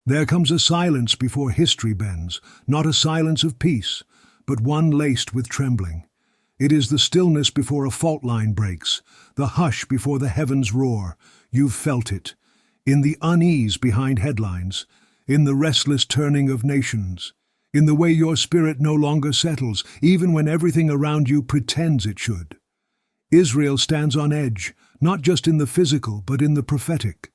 There comes a silence before history bends, not a silence of peace, but one laced with trembling. It is the stillness before a fault line breaks, the hush before the heavens roar. You've felt it, in the unease behind headlines, in the restless turning of nations, in the way your spirit no longer settles, even when everything around you pretends it should. Israel stands on edge, not just in the physical, but in the prophetic.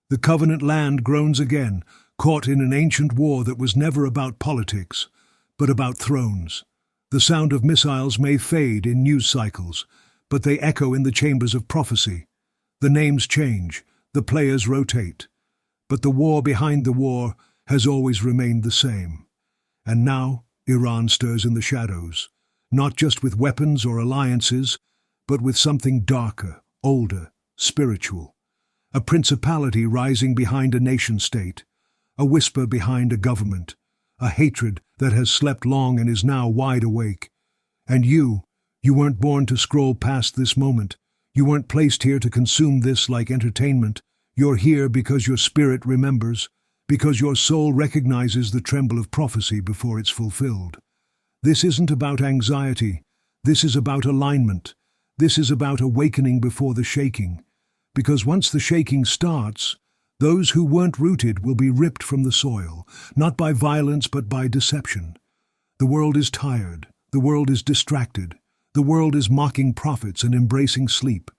The covenant land groans again, caught in an ancient war that was never about politics, but about thrones. The sound of missiles may fade in news cycles, but they echo in the chambers of prophecy. The names change, the players rotate, but the war behind the war has always remained the same. And now Iran stirs in the shadows, not just with weapons or alliances, but with something darker, older, spiritual. A principality rising behind a nation-state, a whisper behind a government, a hatred that has slept long and is now wide awake. And you weren't born to scroll past this moment. You weren't placed here to consume this like entertainment. You're here because your spirit remembers, because your soul recognizes the tremble of prophecy before it's fulfilled. This isn't about anxiety. This is about alignment. This is about awakening before the shaking. Because once the shaking starts, those who weren't rooted will be ripped from the soil, not by violence but by deception. The world is tired. The world is distracted. The world is mocking prophets and embracing sleep.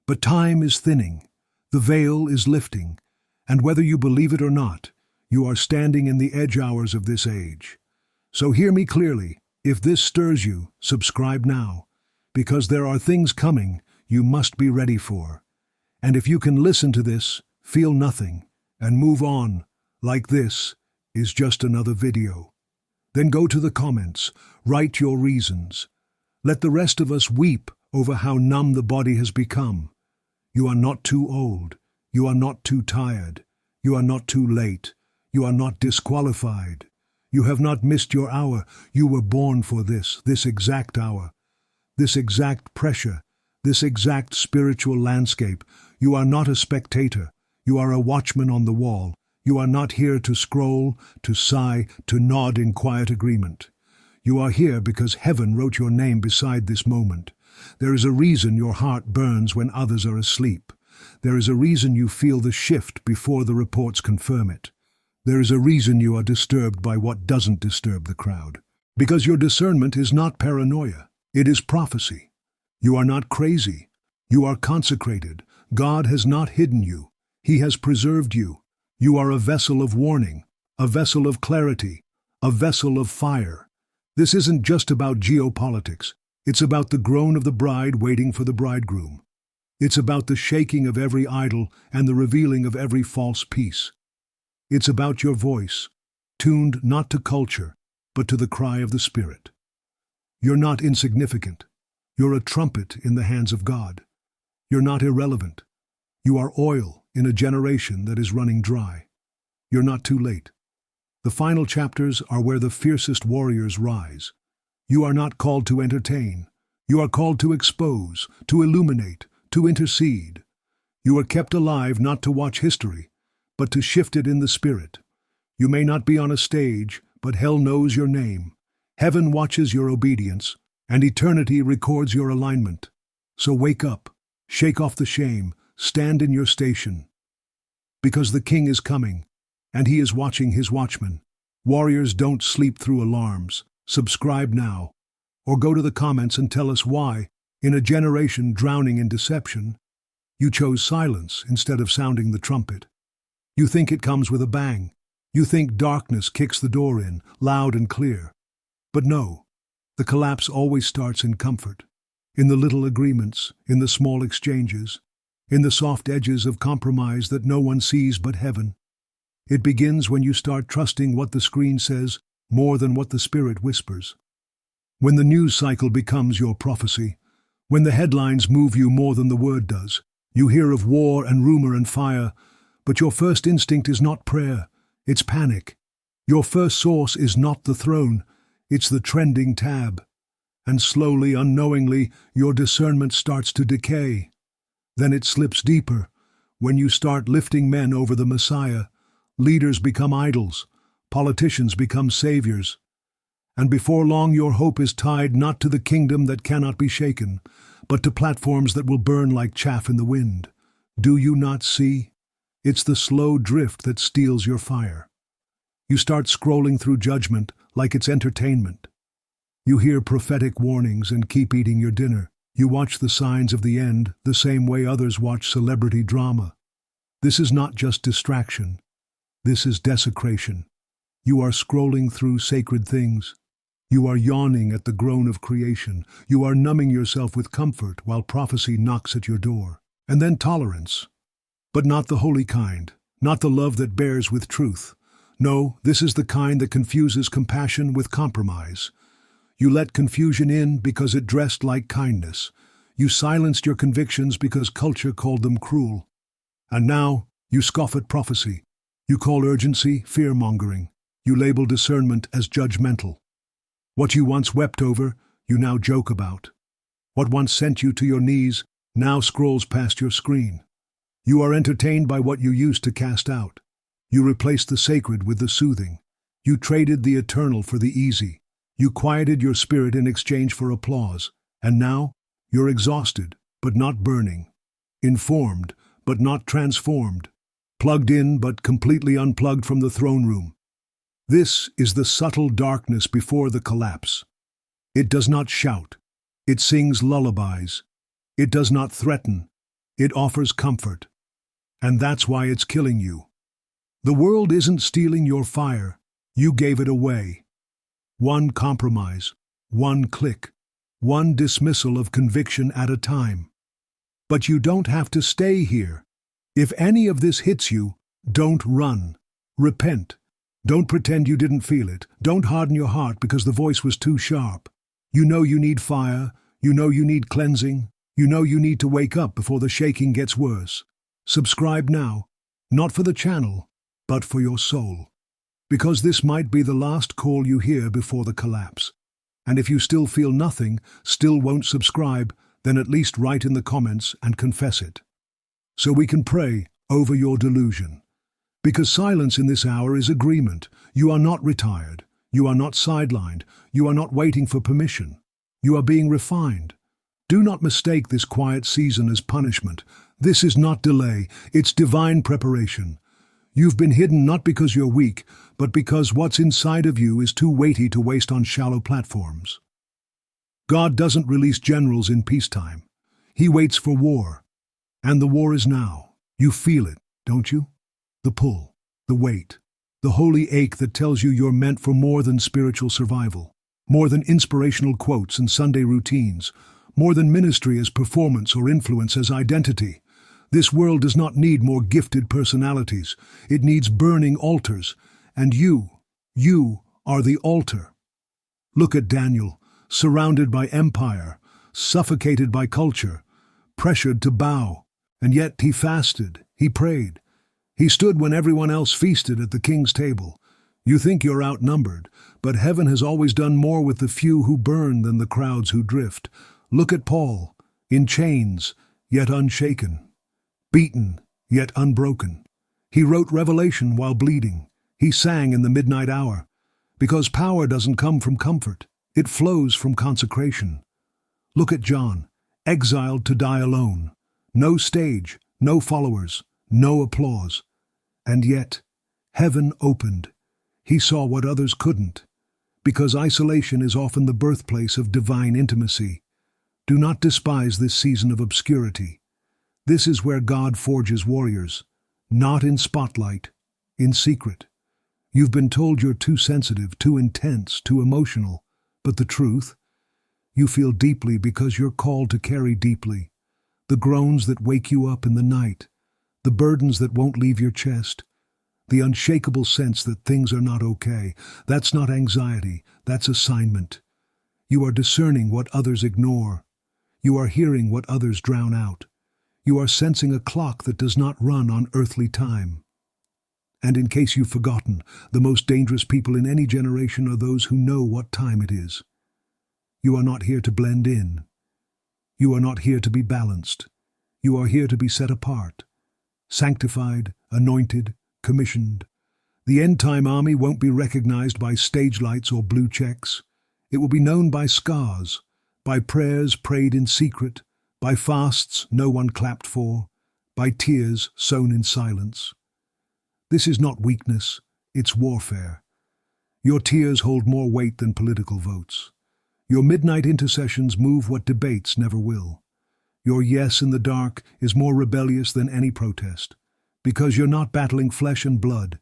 But time is thinning. The veil is lifting. And whether you believe it or not, you are standing in the edge hours of this age. So hear me clearly. If this stirs you, subscribe now. Because there are things coming you must be ready for. And if you can listen to this, feel nothing, and move on, like this is just another video, then go to the comments, write your reasons. Let the rest of us weep over how numb the body has become. You are not too old. You are not too tired. You are not too late. You are not disqualified. You have not missed your hour. You were born for this exact hour, this exact pressure, this exact spiritual landscape. You are not a spectator. You are a watchman on the wall. You are not here to scroll, to sigh, to nod in quiet agreement. You are here because heaven wrote your name beside this moment. There is a reason your heart burns when others are asleep. There is a reason you feel the shift before the reports confirm it. There is a reason you are disturbed by what doesn't disturb the crowd. Because your discernment is not paranoia. It is prophecy. You are not crazy. You are consecrated. God has not hidden you. He has preserved you. You are a vessel of warning, a vessel of clarity, a vessel of fire. This isn't just about geopolitics. It's about the groan of the bride waiting for the bridegroom. It's about the shaking of every idol and the revealing of every false peace. It's about your voice, tuned not to culture, but to the cry of the Spirit. You're not insignificant. You're a trumpet in the hands of God. You're not irrelevant. You are oil in a generation that is running dry. You're not too late. The final chapters are where the fiercest warriors rise. You are not called to entertain. You are called to expose, to illuminate, to intercede. You are kept alive not to watch history, but to shift it in the Spirit. You may not be on a stage, but hell knows your name. Heaven watches your obedience, and eternity records your alignment. So wake up, shake off the shame, stand in your station. Because the King is coming, and he is watching his watchmen. Warriors don't sleep through alarms. Subscribe now, or go to the comments and tell us why, in a generation drowning in deception, you chose silence instead of sounding the trumpet. You think it comes with a bang. You think darkness kicks the door in, loud and clear. But no, the collapse always starts in comfort, in the little agreements, in the small exchanges, in the soft edges of compromise that no one sees but heaven. It begins when you start trusting what the screen says more than what the Spirit whispers. When the news cycle becomes your prophecy, when the headlines move you more than the word does, you hear of war and rumor and fire, but your first instinct is not prayer, it's panic. Your first source is not the throne, it's the trending tab. And slowly, unknowingly, your discernment starts to decay. Then it slips deeper, when you start lifting men over the Messiah, Leaders become idols. Politicians become saviors. And before long your hope is tied not to the kingdom that cannot be shaken, but to platforms that will burn like chaff in the wind. Do you not see? It's the slow drift that steals your fire. You start scrolling through judgment like it's entertainment. You hear prophetic warnings and keep eating your dinner. You watch the signs of the end the same way others watch celebrity drama. This is not just distraction. This is desecration. You are scrolling through sacred things. You are yawning at the groan of creation. You are numbing yourself with comfort while prophecy knocks at your door. And then tolerance. But not the holy kind, not the love that bears with truth. No, this is the kind that confuses compassion with compromise. You let confusion in because it dressed like kindness. You silenced your convictions because culture called them cruel. And now, you scoff at prophecy. You call urgency fear-mongering. You label discernment as judgmental. What you once wept over, you now joke about. What once sent you to your knees now scrolls past your screen. You are entertained by what you used to cast out. You replaced the sacred with the soothing. You traded the eternal for the easy. You quieted your spirit in exchange for applause. And now, you're exhausted, but not burning. Informed, but not transformed. Plugged in, but completely unplugged from the throne room. This is the subtle darkness before the collapse. It does not shout. It sings lullabies. It does not threaten. It offers comfort. And that's why it's killing you. The world isn't stealing your fire. You gave it away. One compromise, one click, one dismissal of conviction at a time. But you don't have to stay here. If any of this hits you, don't run. Repent. Don't pretend you didn't feel it. Don't harden your heart because the voice was too sharp. You know you need fire. You know you need cleansing. You know you need to wake up before the shaking gets worse. Subscribe now, not for the channel, but for your soul. Because this might be the last call you hear before the collapse. And if you still feel nothing, still won't subscribe, then at least write in the comments and confess it. So we can pray over your delusion. Because silence in this hour is agreement. You are not retired. You are not sidelined. You are not waiting for permission. You are being refined. Do not mistake this quiet season as punishment. This is not delay. It's divine preparation. You've been hidden not because you're weak, but because what's inside of you is too weighty to waste on shallow platforms. God doesn't release generals in peacetime. He waits for war. And the war is now. You feel it, don't you? The pull, the weight, the holy ache that tells you you're meant for more than spiritual survival, more than inspirational quotes and Sunday routines, more than ministry as performance or influence as identity. This world does not need more gifted personalities. It needs burning altars. And you are the altar. Look at Daniel, surrounded by empire, suffocated by culture, pressured to bow. And yet he fasted, he prayed. He stood when everyone else feasted at the king's table. You think you're outnumbered, but heaven has always done more with the few who burn than the crowds who drift. Look at Paul, in chains, yet unshaken. Beaten, yet unbroken. He wrote Revelation while bleeding. He sang in the midnight hour. Because power doesn't come from comfort. It flows from consecration. Look at John, exiled to die alone. No stage, no followers, no applause. And yet, heaven opened. He saw what others couldn't. Because isolation is often the birthplace of divine intimacy. Do not despise this season of obscurity. This is where God forges warriors, not in spotlight, in secret. You've been told you're too sensitive, too intense, too emotional. But the truth? You feel deeply because you're called to carry deeply. The groans that wake you up in the night. The burdens that won't leave your chest. The unshakable sense that things are not okay. That's not anxiety, that's assignment. You are discerning what others ignore. You are hearing what others drown out. You are sensing a clock that does not run on earthly time. And in case you've forgotten, the most dangerous people in any generation are those who know what time it is. You are not here to blend in. You are not here to be balanced. You are here to be set apart. Sanctified, anointed, commissioned. The end-time army won't be recognized by stage lights or blue checks. It will be known by scars, by prayers prayed in secret, by fasts no one clapped for, by tears sown in silence. This is not weakness, it's warfare. Your tears hold more weight than political votes. Your midnight intercessions move what debates never will. Your yes in the dark is more rebellious than any protest, because you're not battling flesh and blood.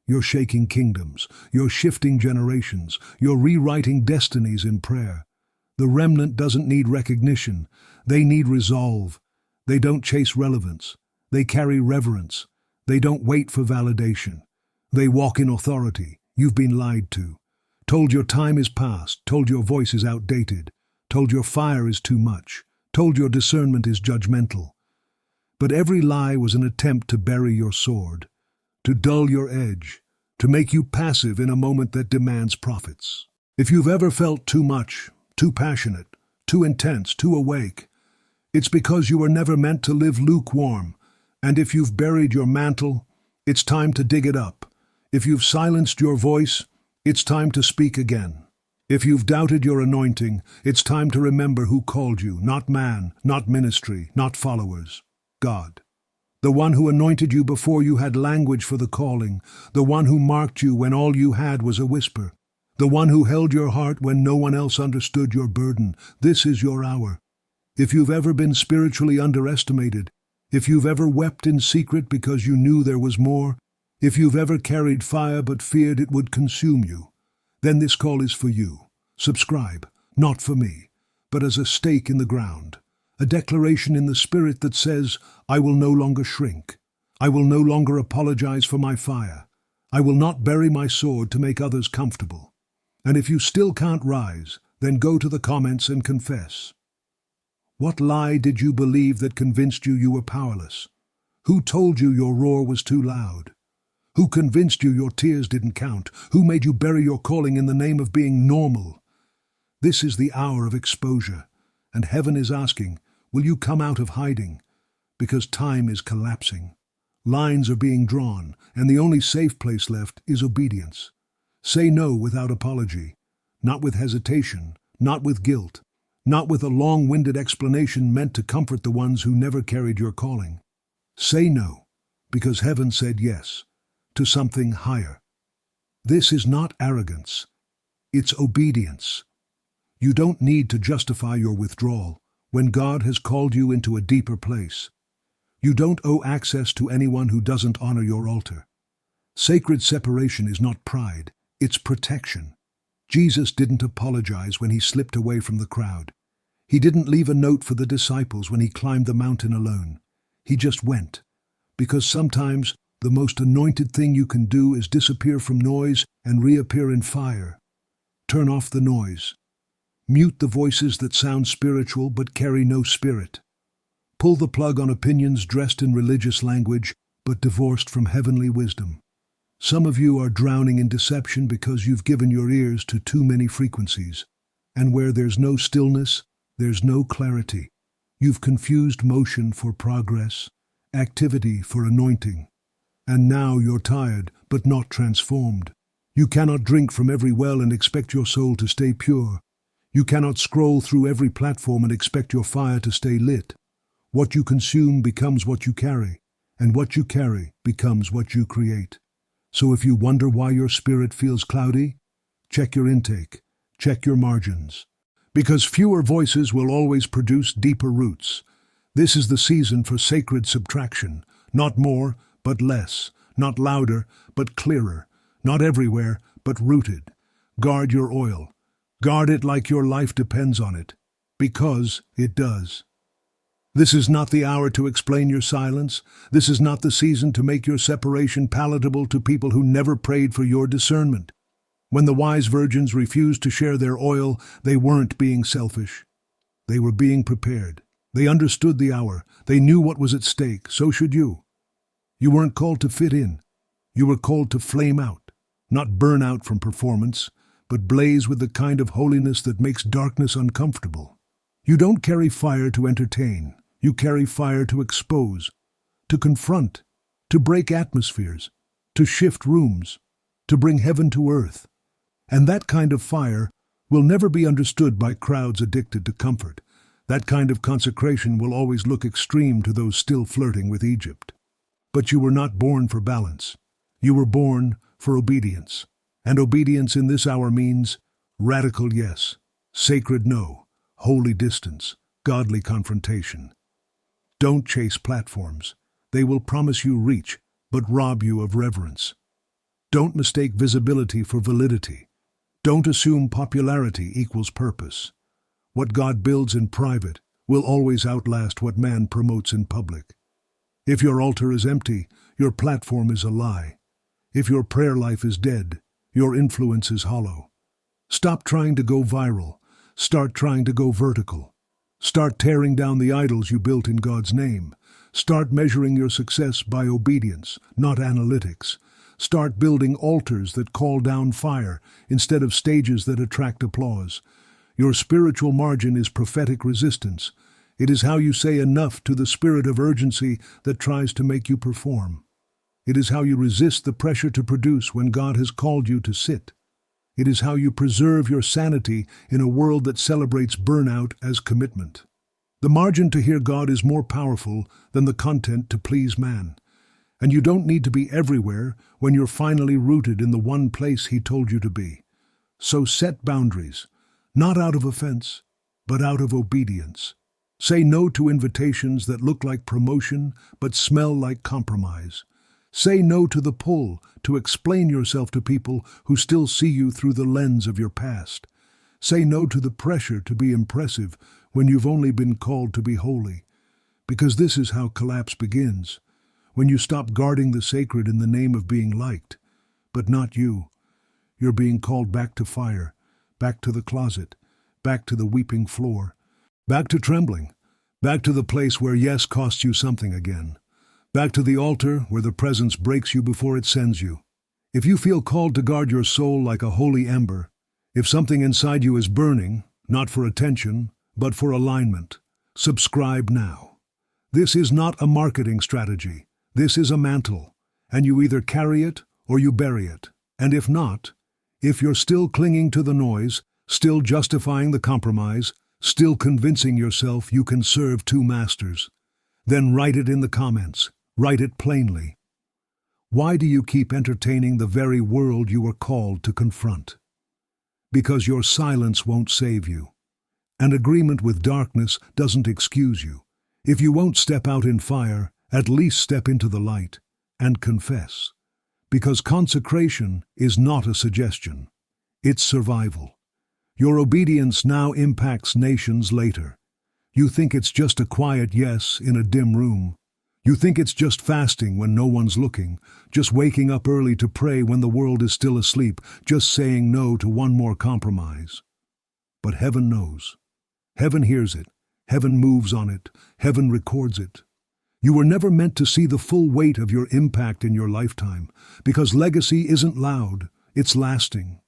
You're shaking kingdoms, you're shifting generations, you're rewriting destinies in prayer. The remnant doesn't need recognition, they need resolve. They don't chase relevance, they carry reverence. They don't wait for validation. They walk in authority. You've been lied to, told your time is past, told your voice is outdated, told your fire is too much, told your discernment is judgmental. But every lie was an attempt to bury your sword, to dull your edge, to make you passive in a moment that demands profits. If you've ever felt too much, too passionate, too intense, too awake, it's because you were never meant to live lukewarm. And if you've buried your mantle, it's time to dig it up. If you've silenced your voice, it's time to speak again. If you've doubted your anointing, it's time to remember who called you, not man, not ministry, not followers, God. The one who anointed you before you had language for the calling, the one who marked you when all you had was a whisper, the one who held your heart when no one else understood your burden. This is your hour. If you've ever been spiritually underestimated, if you've ever wept in secret because you knew there was more, if you've ever carried fire but feared it would consume you, then this call is for you. Subscribe, not for me, but as a stake in the ground, a declaration in the spirit that says, I will no longer shrink. I will no longer apologize for my fire. I will not bury my sword to make others comfortable. And if you still can't rise, then go to the comments and confess. What lie did you believe that convinced you were powerless? Who told you your roar was too loud? Who convinced you your tears didn't count? Who made you bury your calling in the name of being normal? This is the hour of exposure, and heaven is asking, will you come out of hiding? Because time is collapsing. Lines are being drawn, and the only safe place left is obedience. Say no without apology, not with hesitation, not with guilt, not with a long-winded explanation meant to comfort the ones who never carried your calling. Say no, because heaven said yes, to something higher. This is not arrogance, it's obedience. You don't need to justify your withdrawal when God has called you into a deeper place. You don't owe access to anyone who doesn't honor your altar. Sacred separation is not pride, it's protection. Jesus didn't apologize when he slipped away from the crowd. He didn't leave a note for the disciples when he climbed the mountain alone. He just went. Because sometimes the most anointed thing you can do is disappear from noise and reappear in fire. Turn off the noise. Mute the voices that sound spiritual but carry no spirit. Pull the plug on opinions dressed in religious language but divorced from heavenly wisdom. Some of you are drowning in deception because you've given your ears to too many frequencies. And where there's no stillness, there's no clarity. You've confused motion for progress, activity for anointing. And now you're tired, but not transformed. You cannot drink from every well and expect your soul to stay pure. You cannot scroll through every platform and expect your fire to stay lit. What you consume becomes what you carry, and what you carry becomes what you create. So if you wonder why your spirit feels cloudy, check your intake, check your margins. Because fewer voices will always produce deeper roots. This is the season for sacred subtraction, not more, but less, not louder, but clearer, not everywhere, but rooted. Guard your oil. Guard it like your life depends on it, because it does. This is not the hour to explain your silence. This is not the season to make your separation palatable to people who never prayed for your discernment. When the wise virgins refused to share their oil, they weren't being selfish. They were being prepared. They understood the hour. They knew what was at stake. So should you. You weren't called to fit in. You were called to flame out, not burn out from performance, but blaze with the kind of holiness that makes darkness uncomfortable. You don't carry fire to entertain. You carry fire to expose, to confront, to break atmospheres, to shift rooms. to bring heaven to earth. And that kind of fire will never be understood by crowds addicted to comfort. That kind of consecration will always look extreme to those still flirting with Egypt. But you were not born for balance. You were born for obedience. And obedience in this hour means radical yes, sacred no, holy distance, godly confrontation. Don't chase platforms. They will promise you reach, but rob you of reverence. Don't mistake visibility for validity. Don't assume popularity equals purpose. What God builds in private will always outlast what man promotes in public. If your altar is empty, your platform is a lie. If your prayer life is dead, your influence is hollow. Stop trying to go viral. Start trying to go vertical. Start tearing down the idols you built in God's name. Start measuring your success by obedience, not analytics. Start building altars that call down fire instead of stages that attract applause. Your spiritual margin is prophetic resistance. It is how you say enough to the spirit of urgency that tries to make you perform. It is how you resist the pressure to produce when God has called you to sit. It is how you preserve your sanity in a world that celebrates burnout as commitment. The margin to hear God is more powerful than the content to please man. And you don't need to be everywhere when you're finally rooted in the one place He told you to be. So set boundaries, not out of offense, but out of obedience. Say no to invitations that look like promotion but smell like compromise. Say no to the pull to explain yourself to people who still see you through the lens of your past. Say no to the pressure to be impressive when you've only been called to be holy. Because this is how collapse begins. When you stop guarding the sacred in the name of being liked, but not you. You're being called back to fire, back to the closet, back to the weeping floor, back to trembling, back to the place where yes costs you something again, back to the altar where the presence breaks you before it sends you. If you feel called to guard your soul like a holy ember, if something inside you is burning, not for attention, but for alignment, subscribe now. This is not a marketing strategy. This is a mantle, and you either carry it or you bury it. And if not, if you're still clinging to the noise, still justifying the compromise, still convincing yourself you can serve two masters, then write it in the comments. Write it plainly. Why do you keep entertaining the very world you were called to confront? Because your silence won't save you. And agreement with darkness doesn't excuse you. If you won't step out in fire, at least step into the light and confess. Because consecration is not a suggestion. It's survival. Your obedience now impacts nations later. You think it's just a quiet yes in a dim room. You think it's just fasting when no one's looking, just waking up early to pray when the world is still asleep, just saying no to one more compromise. But heaven knows. Heaven hears it. Heaven moves on it. Heaven records it. You were never meant to see the full weight of your impact in your lifetime, because legacy isn't loud, it's lasting.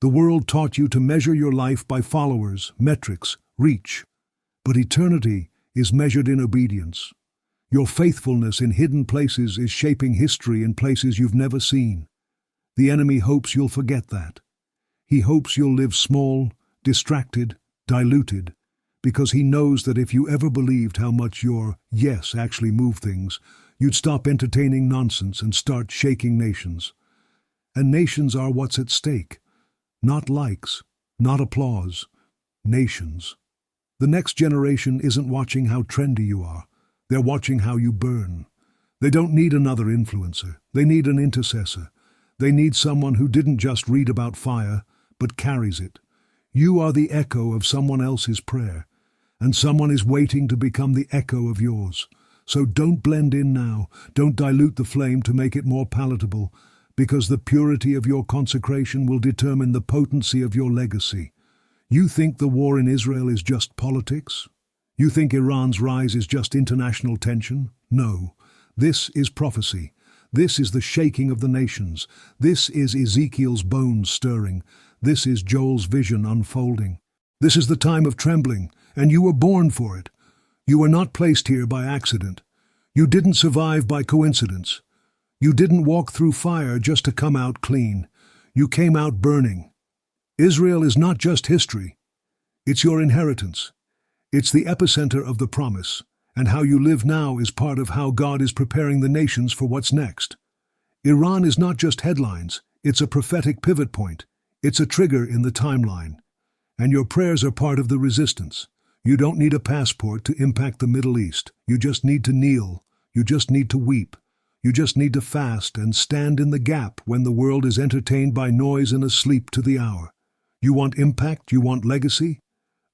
The world taught you to measure your life by followers, metrics, reach. But eternity is measured in obedience. Your faithfulness in hidden places is shaping history in places you've never seen. The enemy hopes you'll forget that. He hopes you'll live small, distracted, diluted, because he knows that if you ever believed how much your yes actually moved things, you'd stop entertaining nonsense and start shaking nations. And nations are what's at stake. Not likes, not applause, nations. The next generation isn't watching how trendy you are. They're watching how you burn. They don't need another influencer. They need an intercessor. They need someone who didn't just read about fire, but carries it. You are the echo of someone else's prayer, and someone is waiting to become the echo of yours. So don't blend in now. Don't dilute the flame to make it more palatable, because the purity of your consecration will determine the potency of your legacy. You think the war in Israel is just politics? You think Iran's rise is just international tension? No. This is prophecy. This is the shaking of the nations. This is Ezekiel's bones stirring. This is Joel's vision unfolding. This is the time of trembling, and you were born for it. You were not placed here by accident. You didn't survive by coincidence. You didn't walk through fire just to come out clean. You came out burning. Israel is not just history. It's your inheritance. It's the epicenter of the promise, and how you live now is part of how God is preparing the nations for what's next. Iran is not just headlines, it's a prophetic pivot point. It's a trigger in the timeline. And your prayers are part of the resistance. You don't need a passport to impact the Middle East. You just need to kneel. You just need to weep. You just need to fast and stand in the gap when the world is entertained by noise and asleep to the hour. You want impact? You want legacy?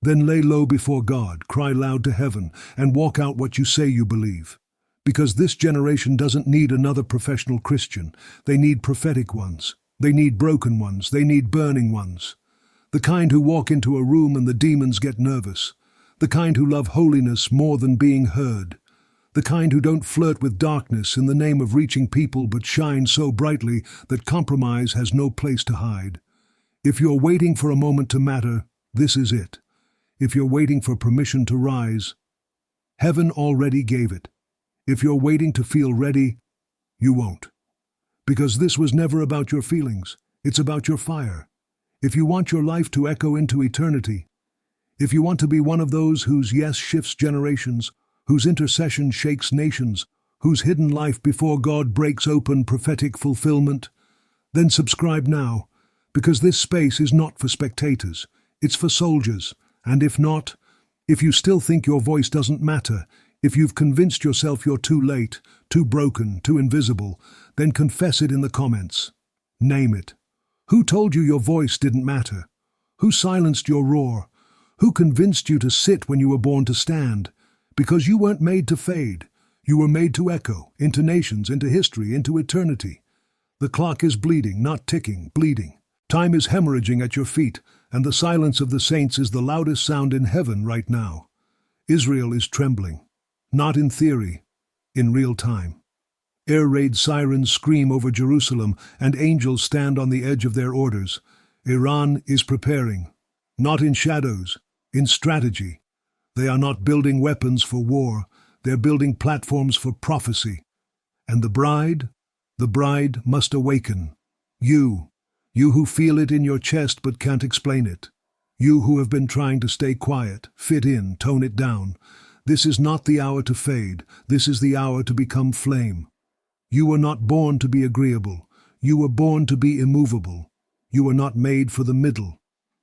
Then lay low before God, cry loud to heaven, and walk out what you say you believe. Because this generation doesn't need another professional Christian. They need prophetic ones. They need broken ones. They need burning ones. The kind who walk into a room and the demons get nervous. The kind who love holiness more than being heard. The kind who don't flirt with darkness in the name of reaching people but shine so brightly that compromise has no place to hide. If you're waiting for a moment to matter, this is it. If you're waiting for permission to rise, heaven already gave it. If you're waiting to feel ready, you won't. Because this was never about your feelings, it's about your fire. If you want your life to echo into eternity, if you want to be one of those whose yes shifts generations, whose intercession shakes nations, whose hidden life before God breaks open prophetic fulfillment, then subscribe now, because this space is not for spectators, it's for soldiers. And if not, if you still think your voice doesn't matter, if you've convinced yourself you're too late, too broken, too invisible, then confess it in the comments. Name it. Who told you your voice didn't matter? Who silenced your roar? Who convinced you to sit when you were born to stand? Because you weren't made to fade. You were made to echo, into nations, into history, into eternity. The clock is bleeding, not ticking, bleeding. Time is hemorrhaging at your feet, and the silence of the saints is the loudest sound in heaven right now. Israel is trembling, not in theory, in real time. Air raid sirens scream over Jerusalem, and angels stand on the edge of their orders. Iran is preparing, not in shadows, in strategy. They are not building weapons for war, they're building platforms for prophecy. And the bride must awaken. You who feel it in your chest but can't explain it. You who have been trying to stay quiet, fit in, tone it down. This is not the hour to fade, this is the hour to become flame. You were not born to be agreeable, you were born to be immovable. You were not made for the middle,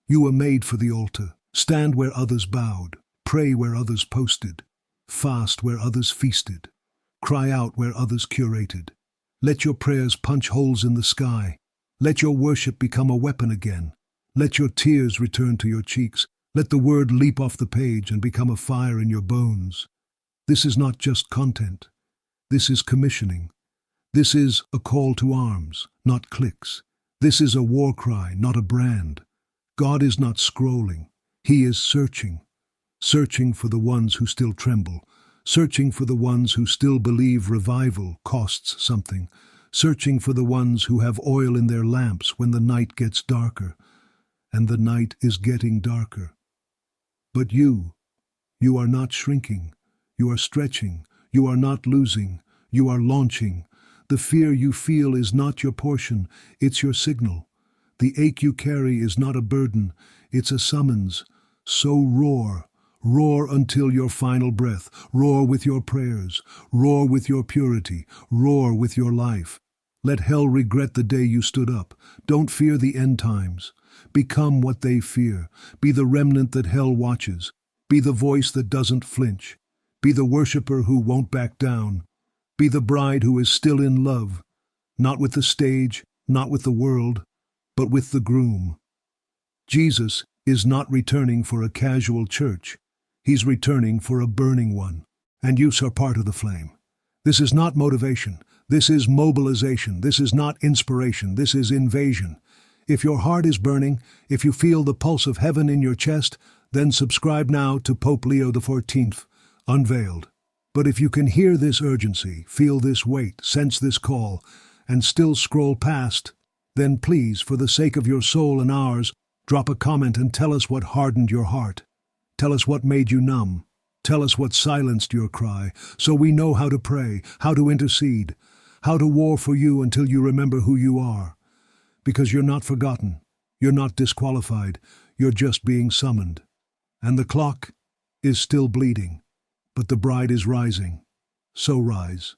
you were made for the altar. Stand where others bowed, pray where others posted, fast where others feasted, cry out where others curated. Let your prayers punch holes in the sky. Let your worship become a weapon again. Let your tears return to your cheeks. Let the word leap off the page and become a fire in your bones. This is not just content. This is commissioning. This is a call to arms, not clicks. This is a war cry, not a brand. God is not scrolling. He is searching. Searching for the ones who still tremble. Searching for the ones who still believe revival costs something. Searching for the ones who have oil in their lamps when the night gets darker, and the night is getting darker. But you are not shrinking, you are stretching, you are not losing, you are launching. The fear you feel is not your portion, it's your signal. The ache you carry is not a burden, it's a summons. So roar. Roar until your final breath. Roar with your prayers. Roar with your purity. Roar with your life. Let hell regret the day you stood up. Don't fear the end times. Become what they fear. Be the remnant that hell watches. Be the voice that doesn't flinch. Be the worshiper who won't back down. Be the bride who is still in love. Not with the stage, not with the world, but with the groom. Jesus is not returning for a casual church. He's returning for a burning one, and you are part of the flame. This is not motivation. This is mobilization. This is not inspiration. This is invasion. If your heart is burning, if you feel the pulse of heaven in your chest, then subscribe now to Pope Leo XIV, Unveiled. But if you can hear this urgency, feel this weight, sense this call, and still scroll past, then please, for the sake of your soul and ours, drop a comment and tell us what hardened your heart. Tell us what made you numb. Tell us what silenced your cry, so we know how to pray, how to intercede, how to war for you until you remember who you are. because you're not forgotten, you're not disqualified, you're just being summoned. And the clock is still bleeding, but the bride is rising. So rise.